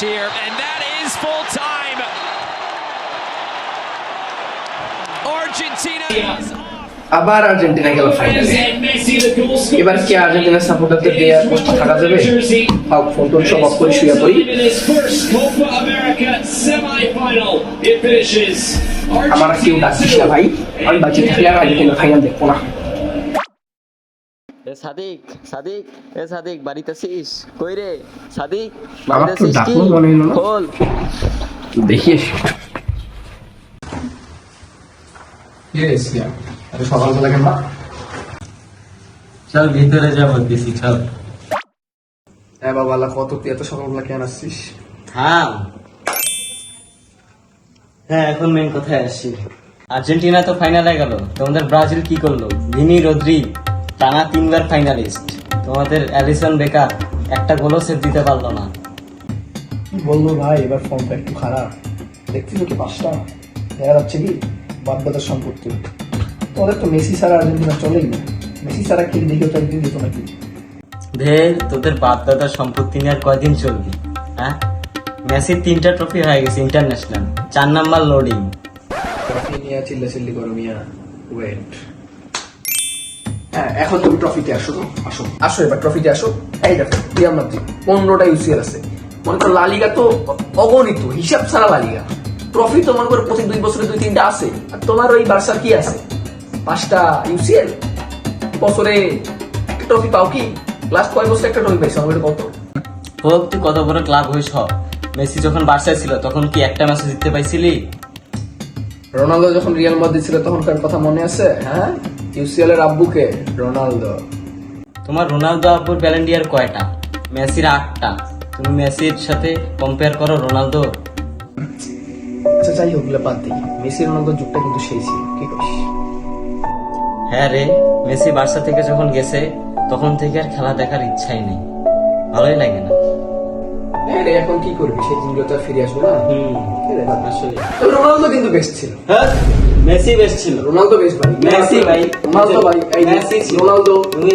here, and that is full time. Argentina is off. আবার Argentina গেল ফাইনালে। এবার কি আর্জেন্টিনার সাপোর্টারদের দিয়ে কষ্ট থাকা যাবে? ফোন টোন সব অফ করে শুয়ে পড়ি। আমার কেউ ডাকছিস না ভাই, আমি বাঁচিয়ে থাকলে আর আর্জেন্টিনা ফাইনাল দেখবো না। সাদিক সাদিক সাদিক বাড়িতে আছিস? কই রে সাদিক, আমার তো ডাকলো মনে হলো না। খোল দেখিস সকালবেলা কেন? চল ভিতরে যাবো দিছি, চল। হ্যাঁ বাবা, কত তুই এত সকালবেলা কেন আসছিস? হ্যাঁ হ্যাঁ, এখন মেন কথায় আসি। আর্জেন্টিনা তো ফাইনালে গেল, তোমাদের ব্রাজিল কি করলো? ভিনি রদ্রি টানা 3 বার ফাইনালিস্ট, তোমাদের অ্যালিসন বেকার একটা গোলও সেভ দিতে পারলো না। কি বলবো ভাই, এবার ফর্মটা একটু খারাপ। দেখছিস কি পাঁচটা দেখা যাচ্ছে কি বাদবাদের সম্পত্তি। তোদের তো মেসি ছাড়া আর্জেন্টিনা চলেই না। মেসি ছাড়া খেলে দেখেও তো একদিন দিত নাকি? ধের, তোদের বাপ দাদার সম্পত্তি নিয়ে আর কয়দিন চলবি? হ্যাঁ, মেসির 3টা ট্রফি হয়ে গেছে ইন্টারন্যাশনাল, 4 নাম্বার লোডিং। ট্রফি নিয়ে চিল্লাচিল্লি করো মিয়া, ওয়েট। হ্যাঁ, এখন তুমি ট্রফিতে আসো তো, আসো আসো এবার ট্রফিতে আসো। এই দেখো রিয়াল মাদ্রিদ 15টা ইউসিএল আছে। মনে করো লা লিগা তো অগণিত, হিসাব ছাড়া লা লিগা। ট্রফি তো মনে করো প্রতি 2 বছরে 2-3টা আছে। আর তোমার ওই বার্সার কি আছে? 5টা ইউসিএল। বছরে ট্রফি পাও কি? লাস্ট কয় বছর একটা ট্রফি পাইছো আমাদের কত? হোক, তুই কত বড় ক্লাব হইছ। মেসি যখন বার্সায় ছিল তখন কি একটা ম্যাচে জিততে পাইছিলি? রোনালদো যখন রিয়াল মাদ্রিদ ছিল তখনকার কথা মনে আছে? হ্যাঁ, ইউসিএল এর আব্বুকে রোনালদো। তোমার রোনালদো আব্বুর ব্যালেন্ডিয়ার কয়টা? মেসির 8টা। তুমি মেসির সাথে কম্পেয়ার করো রোনালদো। আচ্ছা যাই হোক, বাদ দিই। মেসি রোনালদোর যুগটা কিন্তু সেই ছিল, কি করিস? হ্যাঁ রে, মেসি বার্সা থেকে যখন গেছে তখন থেকে আর খেলা দেখার ইচ্ছাই নেই, ভালোই লাগে না। হ্যাঁ রে, এখন কি করবি? সেই দিনগুলো তো আর ফিরে আসবো না। আসলে তবে রোনালদো কিন্তু বেস্ট ছিল। হ্যাঁ, মেসি বেস্ট ছিল। রোনালদো বেস্ট ভাই। মেসি ভাই, রোনালদো ভাই, এই মেসি ছিল। রোনালদো তুমি